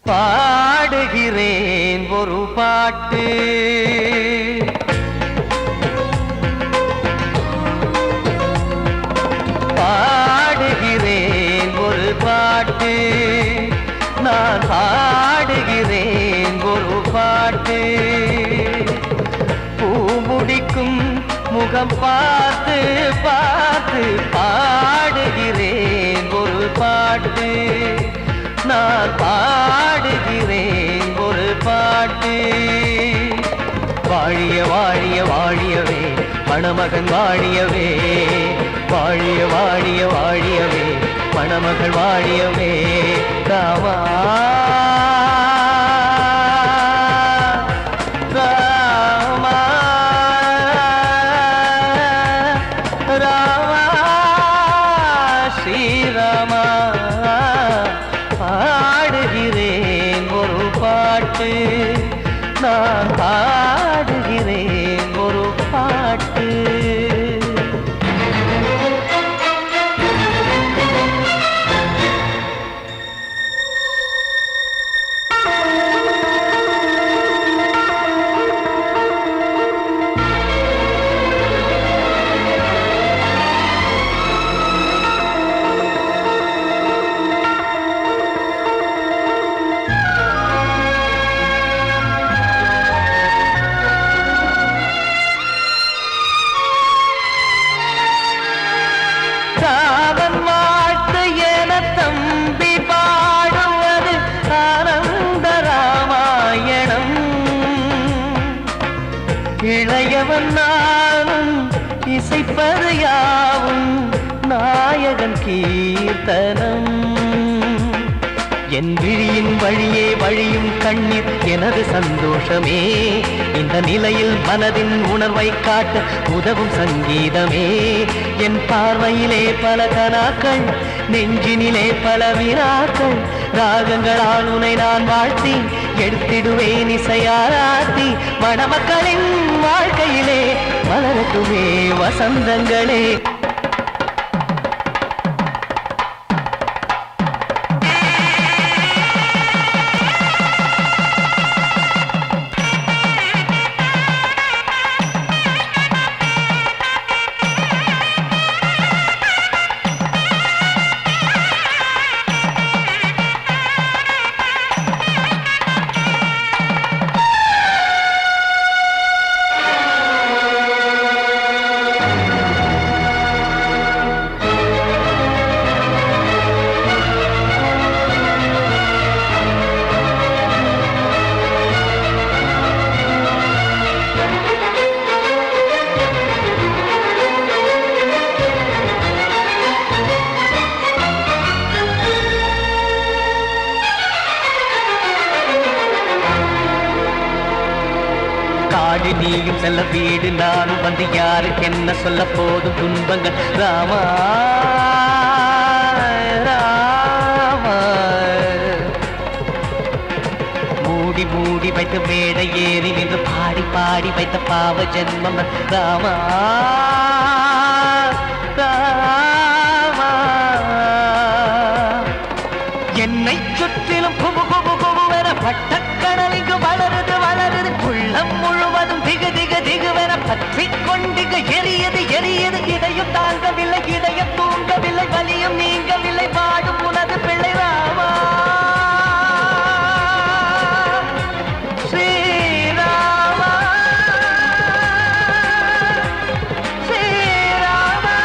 பாடுகிறேன் ஒரு பாட்டு, பாடுகிறேன் ஒரு பாட்டு, நான் பாடுகிறேன் ஒரு பாட்டு. பூ முடிக்கும் முகம் பார்த்து பார்த்து பாடுகிறேன் ஒரு பாட்டு, நான் பாடுகிறேன் ஒரு பாட்டு. வாழிய வாழிய வாழியவே மணமகன் வாழியவே, வாழிய வாழிய வாழியவே மணமகள் வாழியவே. ராமா ராமா ராமா ஸ்ரீராமா. பாடுகிறேன் ஒரு பாட்டு, நான் பாடுகிறேன் ஒரு பாட்டு. ராமன் வாழ்த்து என தம்பி பாடுவது ஆனந்த ராமாயணம். இளையவன் நானும் இசைப்பது யாவும் நாயகன் கீர்த்தனம். என் விழியின் வழியே வழியும் கண்ணீர் எனது சந்தோஷமே, இந்த நிலையில் மனதின் உணர்வை காட்ட உதவும் சங்கீதமே. என் பார்வையிலே பல கனாக்கள், நெஞ்சினிலே பல வினாக்கள், ராகங்களால் உனை நான் வாழ்த்தி எடுத்திடுவேன் இசையாராத்தி. மணமக்களின் வாழ்க்கையிலே மலரட்டுமே வசந்தங்களே. காடு நீயும் செல்ல வீடு நானும் வந்து யாருக்கு என்ன சொல்ல போதும் துன்பங்கள். ராமா ராமா மூடி மூடி வைத்த மேடை ஏறி நின்று பாடி பாடி வைத்த பாவ ஜென்மம். ராமா ராமா என்னை சுற்றிலும் குபு குபு குபுவென பட்டக்கடல் இங்கு வளருது வளருது, உள்ளம் முழுவதும் திகு திகு திகுவென பற்றி கொண்டிகு எரியது எரியது. இதயம் தாங்கவில்லை இதயம் தூங்கவில்லை, வலியும் நீங்கவில்லை, பாடும் உனது பிள்ளை. ராமா ஸ்ரீராமா ஸ்ரீராமா.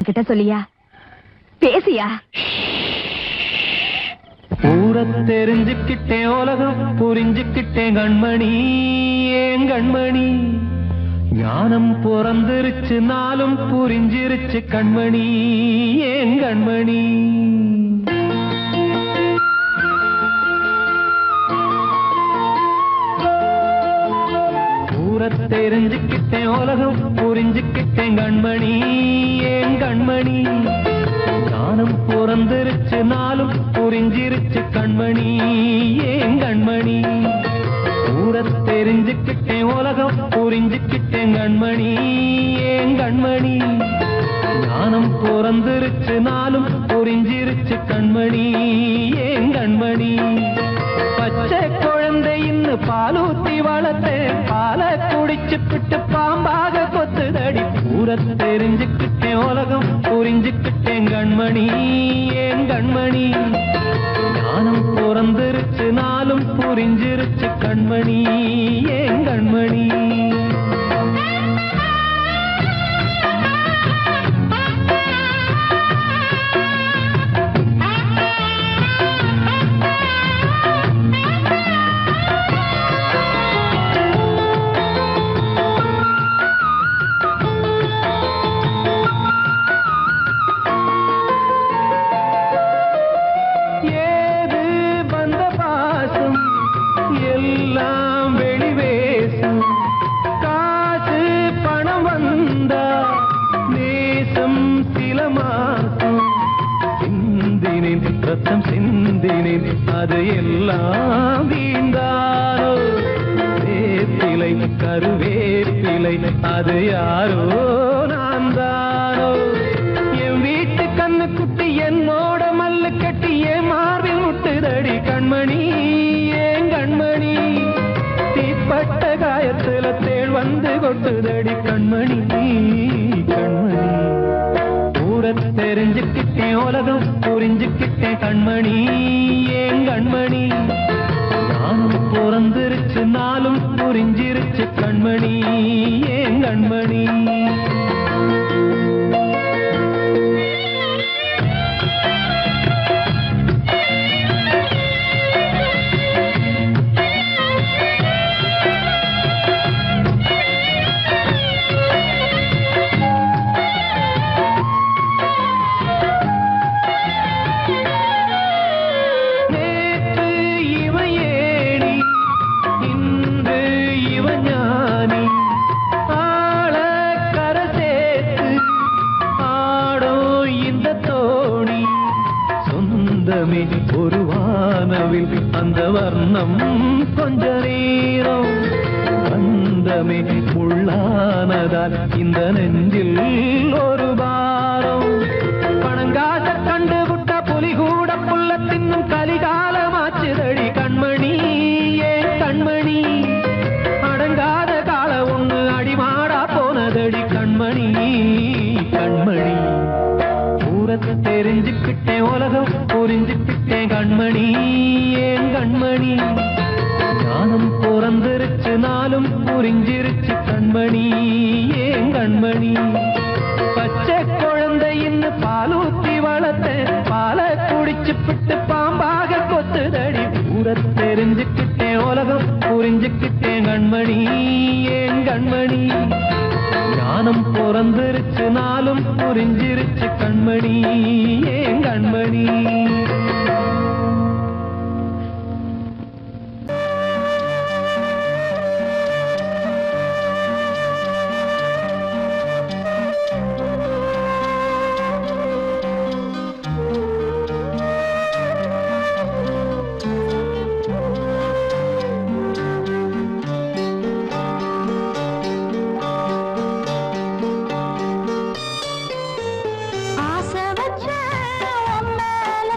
கிட்ட சொல்லியா பேசியா? ஊரை தெரிஞ்சுக்கிட்டேன் உலகம் புரிஞ்சுக்கிட்டேன் கண்மணி ஏன் கண்மணி. ஞானம் பிறந்திருச்சு நாளும் புரிஞ்சிருச்சு கண்மணி ஏன் கண்மணி. ஊரை தெரிஞ்சுக்கிட்டேன் உலகம் புரிஞ்சுக்கிட்டேன் கண்மணி ஏன் கண்மணி. ஞானம் பிறந்திருச்சு நாளும் புரி புரிஞ்சிருச்சு கண்மணி ஏன் கண்மணி ஊர தெரிஞ்சுக்கிட்டேன் உலகம் புரிஞ்சுக்கிட்டேன் கண்மணி ஏன் கண்மணி ஞானம் பிறந்திருச்சு நாளும் புரிஞ்சிருச்சு கண்மணி ஏன் கண்மணி பச்சை குழந்தை இன்னும் பாலூத்தி வளர்த்தேன் பாலை குடிச்சுப்பிட்டு பாம்பாக கொத்துதடி ஊர தெரிஞ்சுக்கிட்டேன் உலகம் புரிஞ்சுக்கிட்டேன் கண்மணி ஏன் கண்மணி ஞானம் பிறந்திருச்சு நாளும் புரிஞ்சிருச்சு கண்மணி ஏன் கண்மணி ரத்தம் சிந்தினேன் அது எல்லாம் வீந்தாரோ வேப்பிலை கருவேப்பிலை அது யாரோ நான் தானோ என் வீட்டு கண்ணு குட்டி என்னோட மல்லு கட்டி என் மார்பில் முட்டுதடி கண்மணி ஏன் கண்மணி தீப்பட்ட காயத்துல தேள் வந்து கொட்டுதடி கண்மணி கண்மணி தெரிஞ்சுக்கிட்டேன் உலகம் புரிஞ்சுக்கிட்டேன் கண்மணி ஏன் கண்மணி நானும் பிறந்திருச்சு நாளும் புரிஞ்சிருச்சு கண்மணி ஏன் கண்மணி ஒரு வானவில் அந்த வர்ணம் கொஞ்ச நேரம் வந்தமே உள்ளானதால் இந்த நெஞ்சில் ஒரு பாரம் பணங்காச கண்டு விட்ட புலி கூட புல்ல தின்னும் கலிகாலமாச்சுதடி கண்மணி ஏன் கண்மணி அடங்காத கால ஒண்ணு அடிமாடா போனதடி கண்மணி கண்மணி தெரிஞ்சுக்கிட்டேன் உலகம் புரிஞ்சுக்கிட்டேன் கண்மணி ஏன் கண்மணி ஞானம் பிறந்திருச்சு நாளும் புரிஞ்சிருச்சு கண்மணி ஏன் கண்மணி பச்சை குழந்தை இன்னும் பாலூத்தி வளர்த்தேன் பாலை குடிச்சுப்பிட்டு பாம்பாக கொத்துதடி ஊர தெரிஞ்சுக்கிட்டேன் உலகம் புரிஞ்சுக்கிட்டேன் கண்மணி ஏன் கண்மணி ஞானம் பிறந்திருச்சு நாளும் புரிஞ்சிருச்சு கண்மணி ஏன் கண்மணி ஆசை வச்ச உன் மேல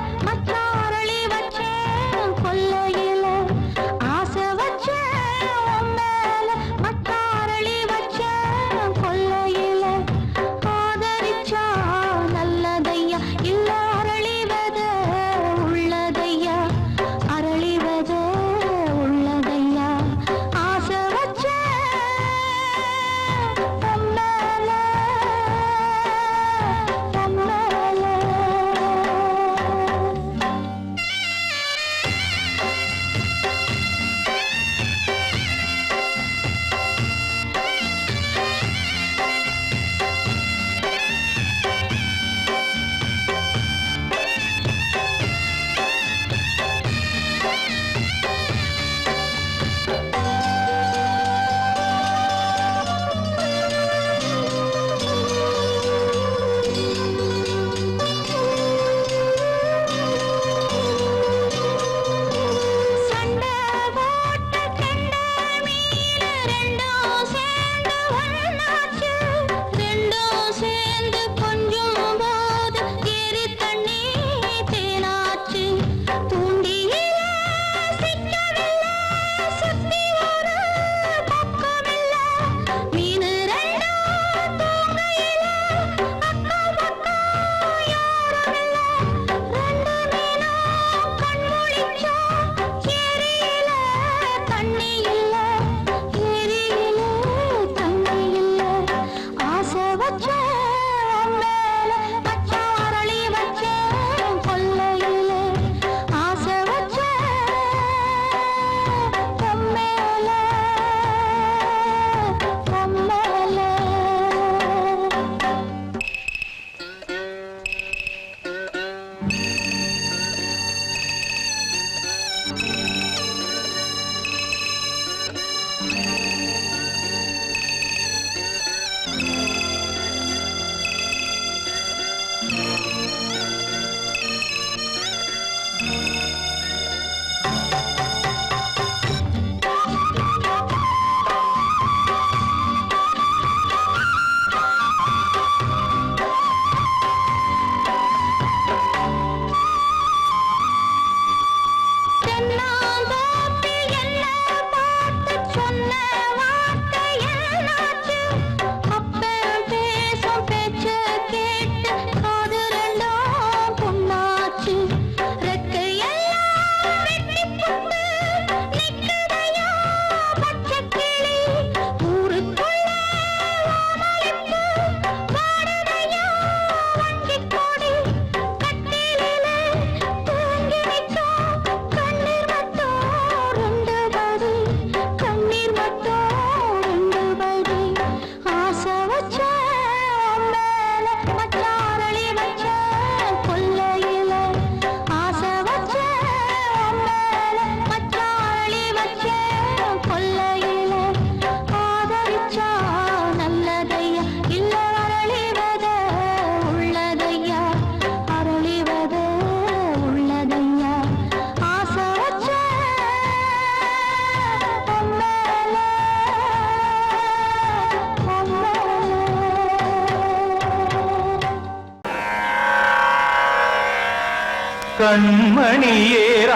கண்மணியேராத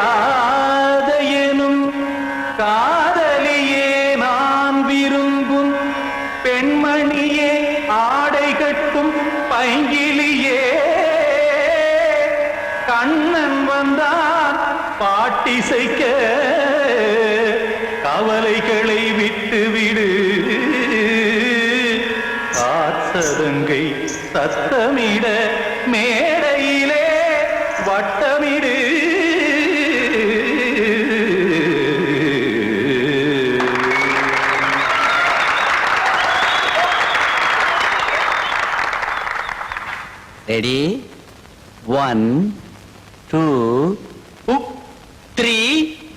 எனும் காதலியே நான் விரும்பும் பெண்மணியே ஆடை கட்டும் பைங்கிலியே கண்ணன் வந்தான் பாட்டிசைக்க கவலைகளை விட்டு விடு காத்ததங்கை சத்தமிட மேடையிலே வட்டமிடு ரெடி 1 2 3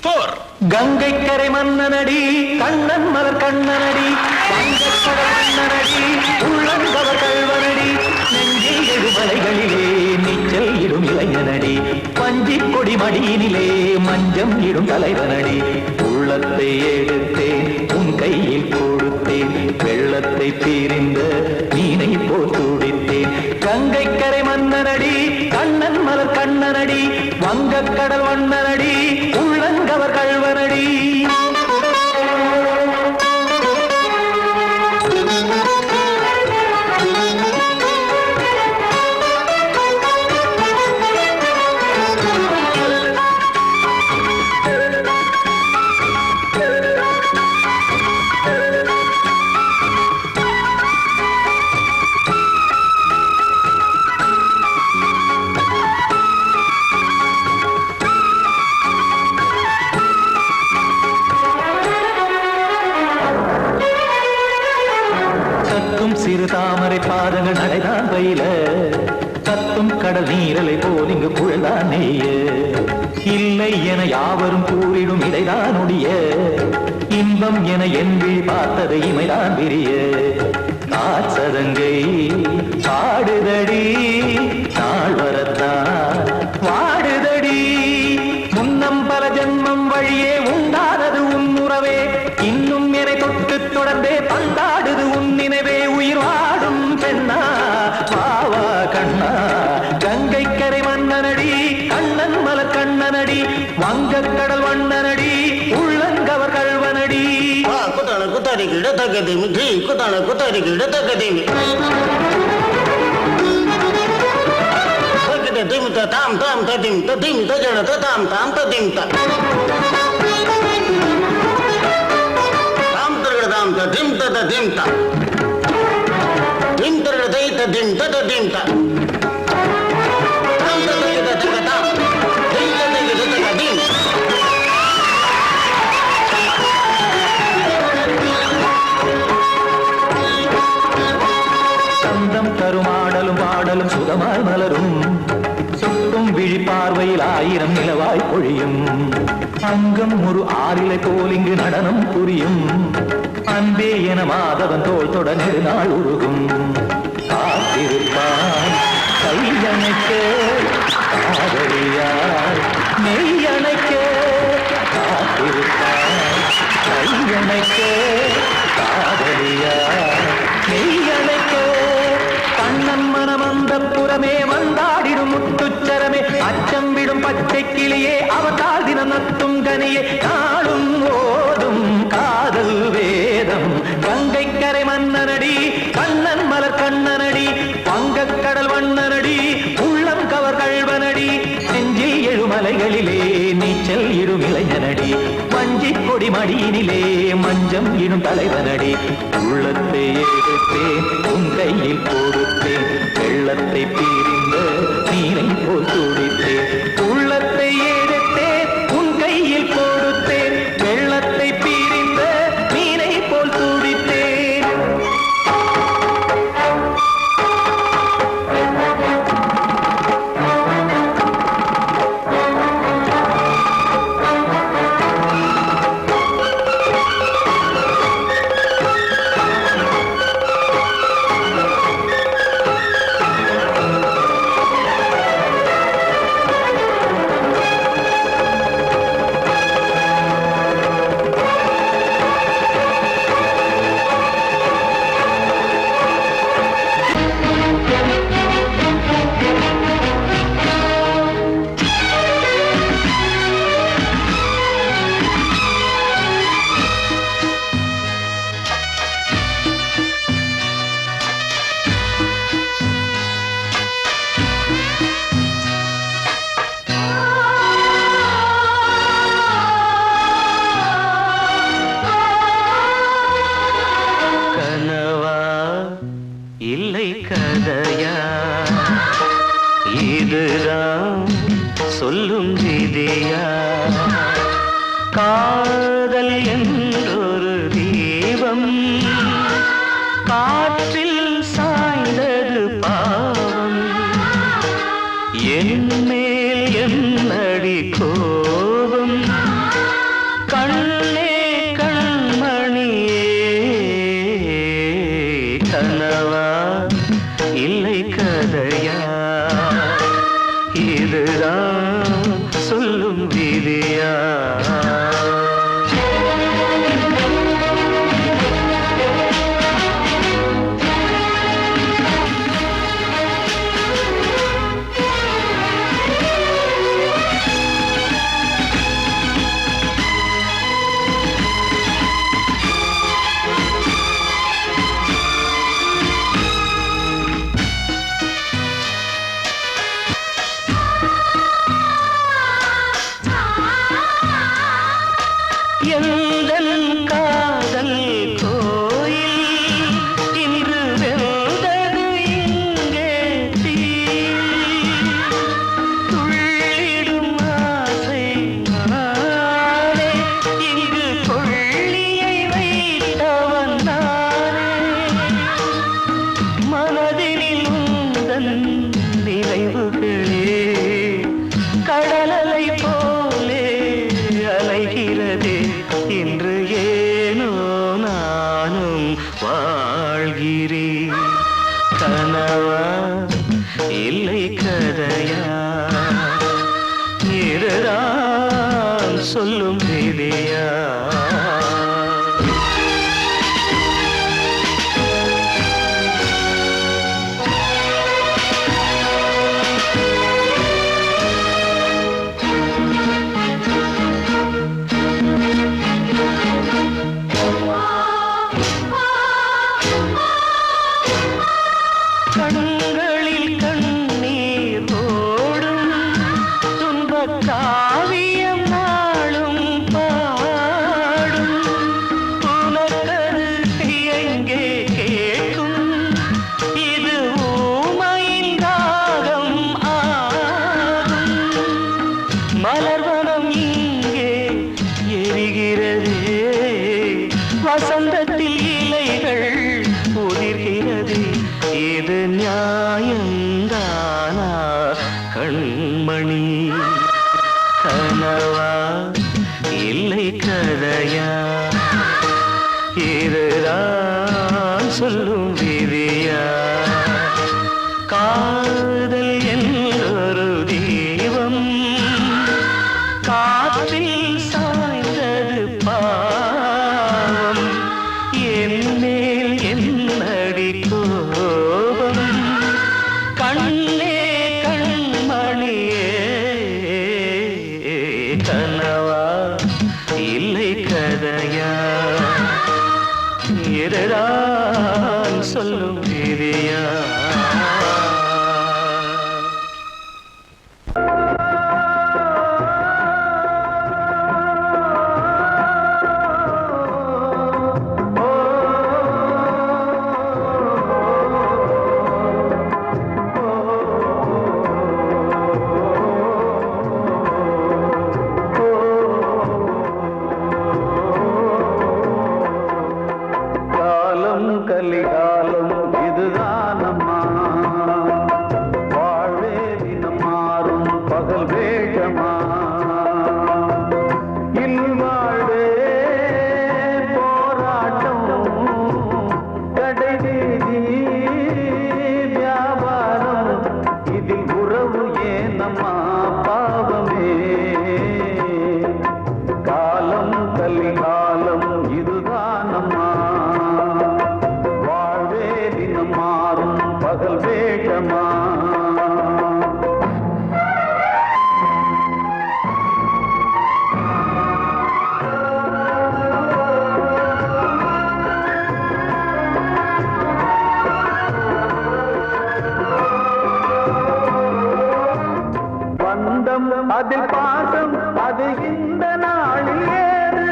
4 கங்கை கரை மன்னனடி கண்ணன் மலர் கண்ணனடி வங்கக்கடல் மன்னனடி உள்ளங்கவர் கல்வனடி நெஞ்சில் எழுமலைகளிலே நீச்சல் இடும் இளைஞனடி பஞ்சி கொடி மடியினிலே மஞ்சம் இடும் தலைவனடி உள்ளத்தை எடுத்தேன் உன் கையில் கொடுத்தேன் வெள்ளத்தை தீரிந்த மீனை போல் துடித்தேன் கங்கை கரை மன்னனடி கண்ணன் மலர் கண்ணனடி வங்கக்கடல் வண்ணனடி உள்ளங்கவர் கல்வனடி சிறு தாமரை பாதங்கள் நடைதான் பயில கத்தும் கடல் நீரலை போல் இங்கு புழல்தான் நெய்ய இல்லை என யாவரும் கூறிடும் இடைதான் ஒடிய இன்பம் என என் விழி பார்த்தது இமைதான் விரிய காச்சதங்கை பாடுதடி நாள் வரத்தான் வாடுதடி முன்னம் பல ஜென்மம் வழியே உண்டானது உன் உறவே இன்னும் என்னை தொட்டு தொடர்ந்தே பந்தாடுது உன் நினைவே உயிர் வாடும் பெண்ணா பாவா கண்ணா கங்கை கரை மன்னனடி கண்ணன் மலர் கண்ணனடி வங்கக்கடல் வண்ணனடி உள்ளங்கவர் கல்வனடி குத்தான குத்தாரி கிட தக்கதேமி ஜி குத்தான குத்தாரி கிட தக்கதேமி திம் தாம் தாம் ததிம் ததிம் தஜட தாம் தாம் ததிம் தாம் தாம் ததிம் ததிம் தாம் திம் தரட தை ததிம் ததிம் தாம் தாம் ததிம் ததிம் தாம் திம் ததிம் ததிம் சந்தம் தருமாடலும் பாடலும் சுகமாய் மலரும் சுட்டும் விழி பார்வையில் ஆயிரம் நிலவாய் பொழியும் அங்கம் ஒரு ஆறிலை போல் இங்கு நடனம் புரியும் அன்பே என மாதவன் தோள் தொட நெடுநாள் உருகும் காத்திருப்பான் கையணைக்க காதலியார் மெய்யணைக்க காத்திருப்பான் கையணைக்க காதலியார் மெய்யணைக்க கண்ணன் மனமந்த புறமே வந்தாடிடும் முத்துச்சரமே அச்சம் விடும் பச்சை கிளியே அவதால் தினம் நத்தும் கனியே நாளும் ஓதும் காதல் வேதம் கங்கை கரை மன்னனடி கண்ணன் மலர் கண்ணனடி வங்கக்கடல் வண்ணனடி உள்ளம் கவர் கல்வனடி நெஞ்சில் எழுமலைகளிலே நீச்சல் இடும் இளைஞனடி வஞ்சி கொடி மடியினிலே மஞ்சம் இடும் தலைவனடி உள்ளத்தை எடுத்தேன் உன் கையில் கொடுத்தேன் வெள்ளத்தை பீரிந்த நீரை போல் துடித்தேன் உள்ளத்தை எடுத்தேன் உன் கையில் கொடுத்தேன் வெள்ளத்தை பீரிந்த நீரை போல் துடித்தேன் சொல்லும் விதியா காதல் என்றொரு தீபம் காற்றில் சாய்ந்தது பாவம் என் மேல் என்னடி கோபம் கண்ணே கண்மணியே கனவா இல்லை கதையா இதுதான் சொல்லும் விதியா கனவா இல்லை கதையா இதுதான் சொல்லும் விதியா கண்களில் கண்ணீர் ஓடும் துன்பக் காவியம் நாளும் பாடும் உனக்கது எங்கே கேட்கும் இது ஊமையின் ராகம் ஆகும் மலர்வனம் இங்கே எரிகிறதே வசந்தத்தில் இலைகள் உதிர்கிறது இது நியாயந்தானா கண்மணி கனவா இல்லை கதையா இதுதான் சொல்லும் விதியா காதல் என்றொரு தீபம் காற்றில் சாய்ந்தது பாவம் என் மேல் என்னடி கோபம் கண்ணே கண்மணியே கனவா இல்லை கதையா இதுதான் சொல்லும் விதியா கலிகாலம் இதுதானம்மா வாழ்வே தினம் மாறும் பகல் வேகமா இல்வாழ்வே போராட்டம் கடை வீதி வியாபாரம் இதில் உறவு ஏனம்மா பாவமே காலம் கலிகாலம் இதுதானம்மா மாறும் பகல் வேகமா பந்தம் அதில் பாசம் அது இந்த நாளில் ஏறு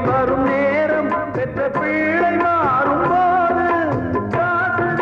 வரும் நேரம் பெற்ற பிள்ளை மாறும் போது காசு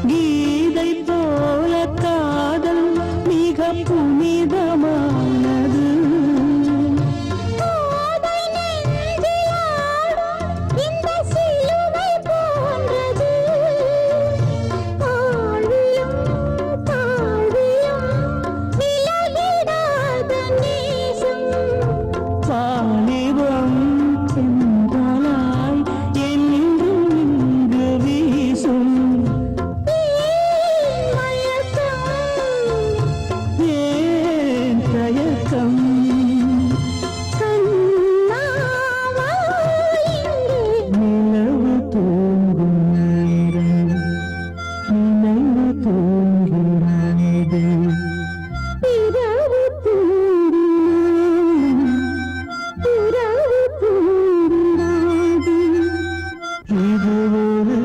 கீதை போல காதல் மிக புனிதமானது. வாலிபம் சென்றாய் என்றும் இங்கு வீசும். ஏன் தயக்கம்? நிலவு தூங்கும் நேரம் நினைவு தூங்கிறது. இது ஒரு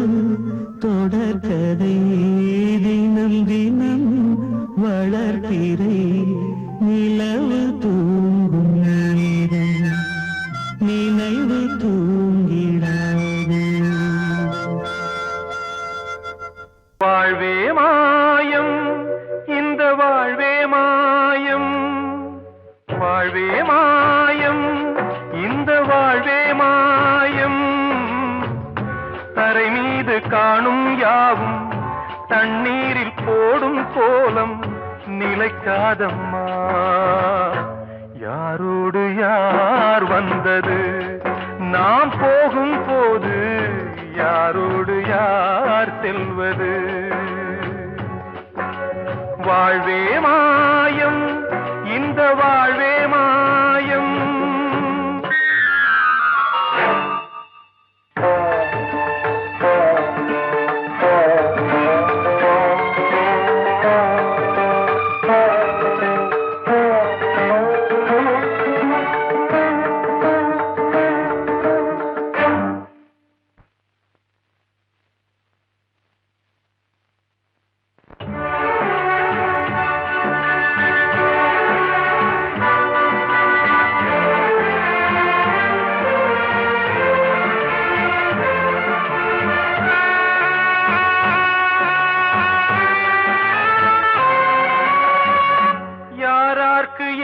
தொடர்கதை, தினம் தினம் வளர்பிறை நிலவு தூங்கும் நேரம் நினைவு தூங்கிடாது. வாழ்வே மாயம், இந்த வாழ்வே மாயம், வாழ்வே மாயம், இந்த வாழ்வே மாயம். தரை மீது காணும் யாவும் தண்ணீரில் போடும் கோலம் நிலைக்காதம்மா. யாரோடு யார் வந்தது நாம் போகும் போது, யாரோடு யார் செல்வது? வாழ்வே மாயம், இந்த வாழ்வே மாயம்.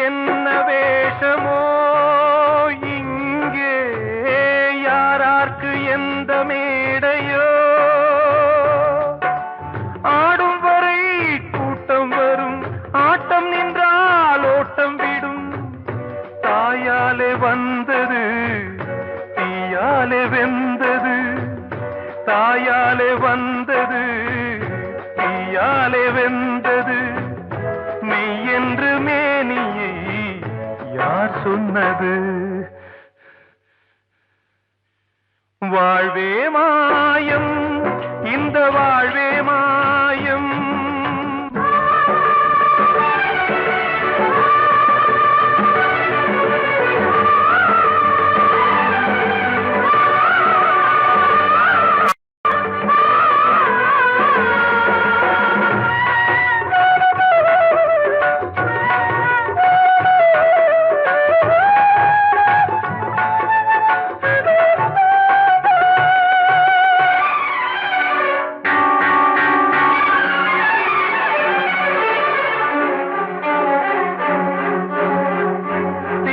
என்ன வேஷமோ இங்கே, யாரார்க்கு எந்த மேடையோ, ஆடும் வரை கூட்டம் வரும், ஆட்டம் நின்றால் ஓட்டம் விடும். தாயாலே வந்தது தீயாலே வெந்தது, தாயாலே வந்தது தீயாலே வெந்தது. மெய் என்று மேனியை யார் சொன்னது? வாழ்வே மாயம், இந்த வாழ்வே மாயம்.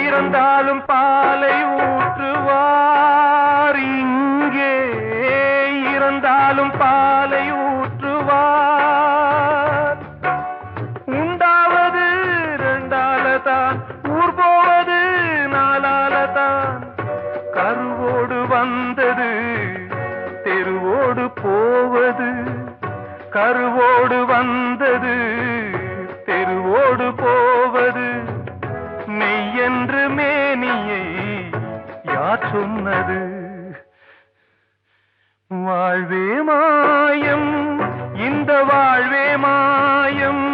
இறந்தாலும் பாலை ஊற்றுவார் இங்கே, இறந்தாலும் பாலை ஊற்றுவார். உண்டாவது ரெண்டாலதான், ஊர் போவது நாலாலதான். கருவோடு வந்தது தெருவோடு போவது, கருவோடு வந்தது தெருவோடு போவது. மெய் என்று மேனியை யார் சொன்னது? வாழ்வே மாயம், இந்த வாழ்வே மாயம்.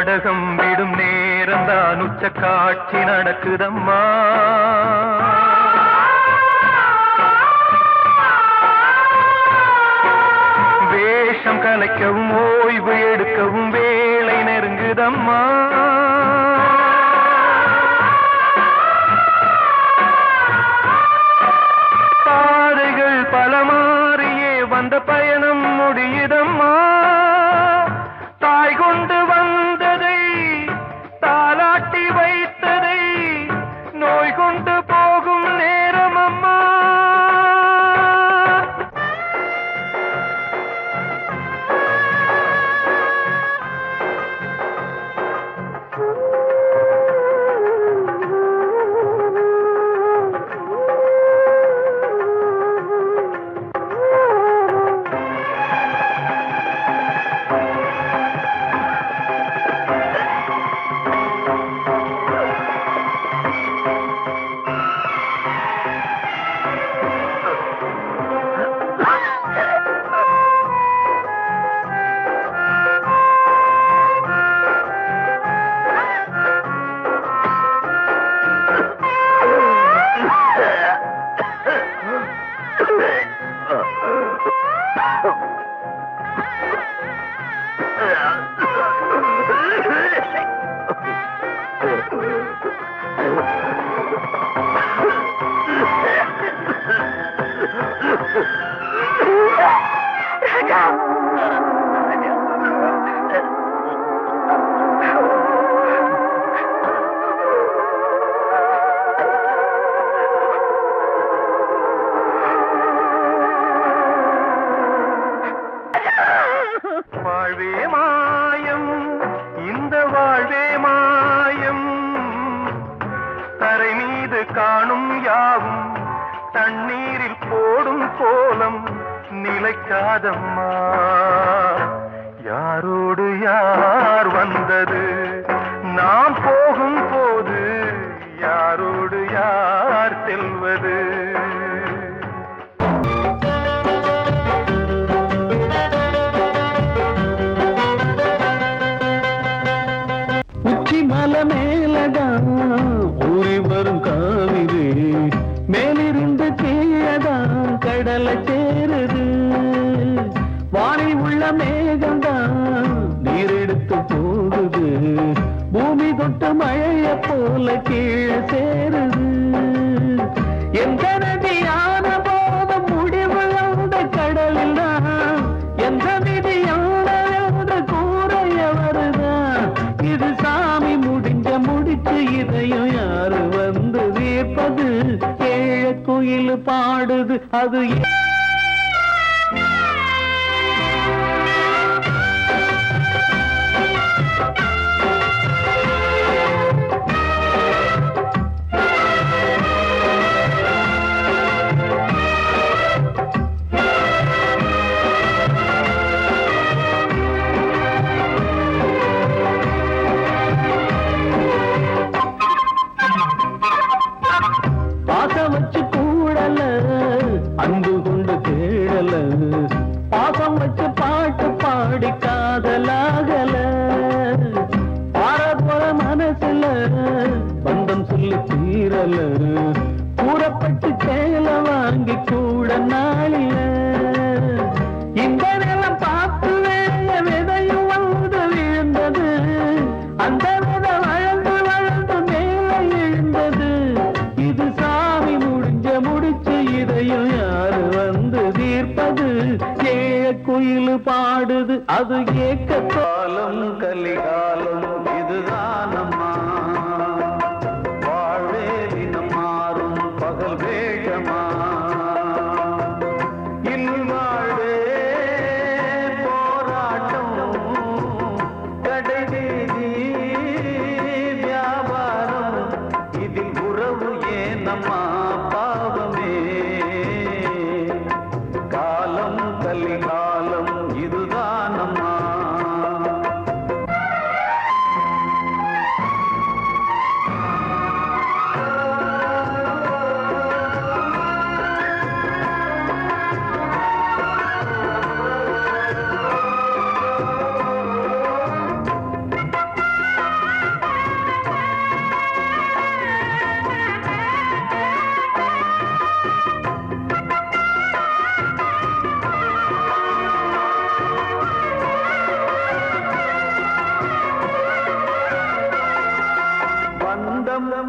நாடகம் விடும் நேரம்தான் உச்ச காட்சி நடக்குதம்மா. வேஷம் கலைக்கவும் ஓய்வு எடுக்கவும் வேலை நெருங்குதம்மா. பாதைகள் பல மாறியே வந்த பயணம் முடியுதம்மா. தாய் கொண்டு வந்ததை தாலாட்டி வைத்ததை நோய் கொண்டு போகும் நேரம் அம்மா. வாழ்வே மாயம், இந்த வாழ்வே மாயம், தரை மீது காணும் யாவும் தண்ணீரில் போடும் கோலம் நிலைக்காதம்மா. யாரோடு யார் வந்தது நாம் போகும் போது, யாரோடு யார் செல்வது? உச்சி மலை மேலதான் ஊறி வரும் காவிரி, மேலிருந்து கீழதான் கடலை சேருது. வானில் உள்ள மேகம்தான் நீரெடுத்து போகுது, பூமி தொட்டு மழைய போல கீழே சேருது. எந்த நதியான போது முடிவு அந்த கடலில் தான், எந்த விதியான கூறைய வருதான். இது சாமி முடிஞ்ச முடிச்சு, இதையும் யாரு வந்து தீர்ப்பது? ஏழ குயில் பாடுது அது. பாசம் வச்சு கூடல, அன்பு கொண்டு தேடல, பாசம் வச்சு பாட்டு பாடி காதலாகல. பாரபோற மனசுல பந்தம் சொல்லி தீரல, கூறப்பட்டு சேல வாங்கி கூட நாளில. இந்த நிலம் பார்த்து வேலைய விதையும் வந்து விழுந்தது, அந்த விதை வளர்ந்து வளர்ந்து மேல எழுந்தது. இது சாமி முடிஞ்ச முடிச்சு, இதையும் யாரு வந்து தீர்ப்பது? ஏழ குயில் பாடுது அது ஏக்க. காலம் கலிகாலம் இதுதானம்மா, வாழ்வே தினம் மாறும் பகல் வேகமா. இல்வாழ்வே போராட்டம், கடைவீதி வியாபாரம், இதில் உறவு ஏனம்மா பாவமே. காலம் கலிகாலம் இதுதானம்மா.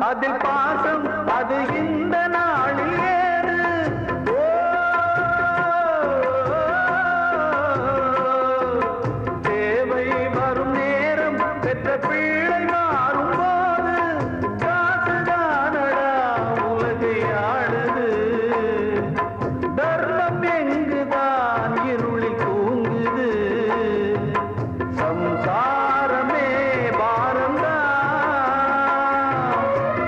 அதில் பாசம் அது இந்த நாளில் ஏறு தேவை வரும் நேரம் பெற்ற பிள்ளை மாறும் போது காசுதானடா உலகை ஆடுது தர்மம் எங்குதான் இருளில் தூங்குது சம்சாரமே பாரம்தான்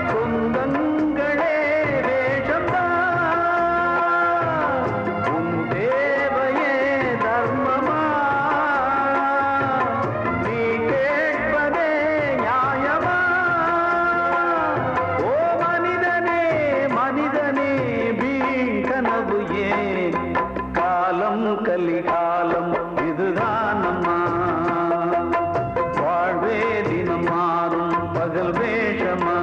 சொந்தங்களே வேஷம்தான் உன் தேவையே தர்மமா நீ கேட்பதே நியாயமா ஓ மனிதனே மனிதனே வீண் கனவு ஏன் காலம் கலிகாலம் இதுதான் அம்மா வாழ்வே தினம் மாறும் பகல் வேஷமா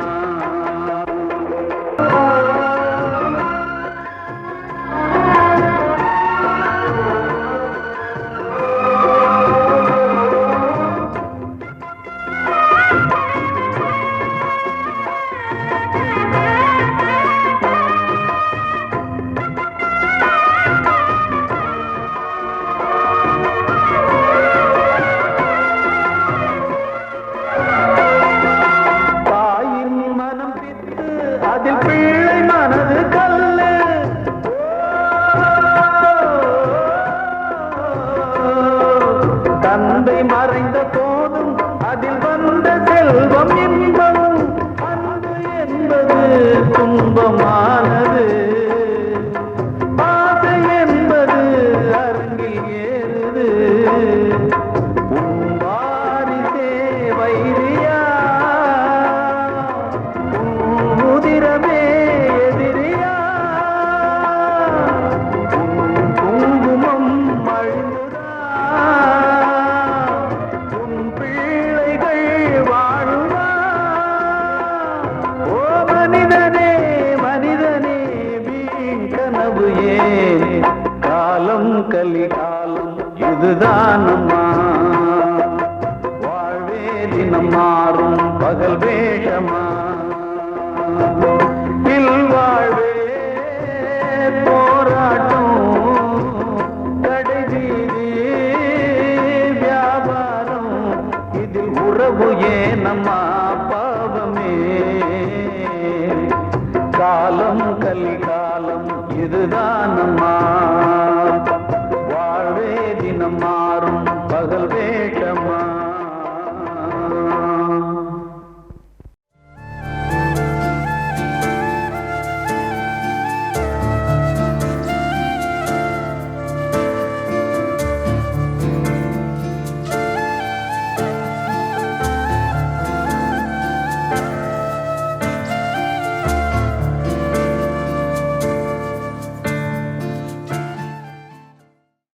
தாயின் மனம் பித்து அதில் பிள்ளை மனது கல்லு தந்தை மறைந்த போதும் அதில் வந்த செல்வம் இன்பம் அன்பு என்பது துன்பமானது ஆசை என்பது அரங்கில் ஏறுது உன் வாரிசே வைரியா உன் உதிரமே எதிரியா உன் குங்குமம் அழிந்துதா உன் பிள்ளைகள் வாழுமா ஓ மனிதனே மனிதனே வீண் கனவு ஏன் காலம் கலிகாலம் இதுதான் அம்மா வாழ்வே தினம் மாறும் பகல் வேஷமா இல்வாழ்வே போராட்டம் கடைவீதி வியாபாரம் இதில் உறவு ஏனம்மா